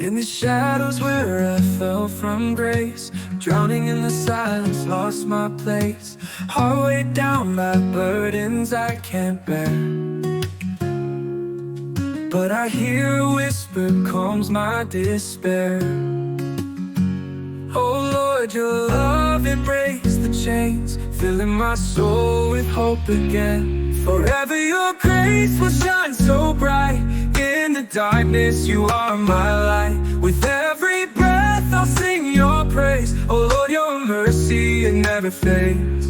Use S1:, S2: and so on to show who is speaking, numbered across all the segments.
S1: In the shadows where I fell from grace, drowning in the silence, lost my place. Heart weighed down by burdens I can't bear, but I hear a whisper calms my despair. Oh Lord, your love, it breaks the chains, filling my soul with hope again. Forever your grace will shine so bright. In the darkness you are my light. With every breath I'll sing your praise. Oh Lord, your mercy, it never fades.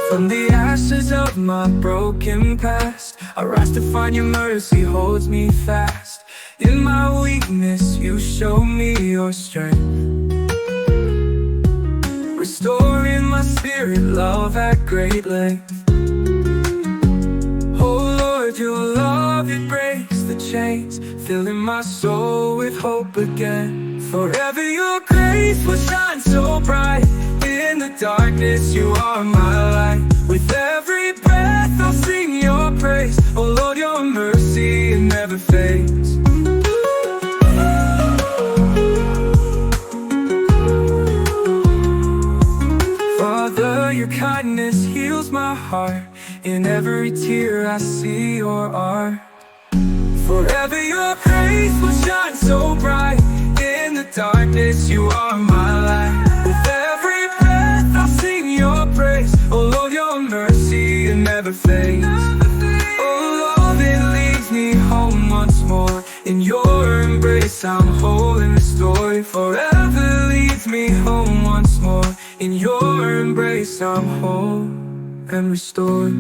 S1: From the ashes of my broken past, I rise to find your mercy holds me fast. In my weakness you show me your strength, restoring my spirit, love at great length. Oh Lord, your love, it breaks the chains, filling my soul with hope again. Forever your grace will shine so bright. In the darkness you are my light. With every breath I'll sing your praise. Oh Lord, your mercy, it never fades. Father, your kindness heals my heart. In every tear I see your art. Forever your grace will shine so bright. In the darkness you are my light. With every breath I'll sing your praise. Oh Lord, your mercy, it never fades. Oh Lord, it leads me home once more. In your embrace I'm whole and restored. Forever leads me home once more. In your embrace I'm whole and restored.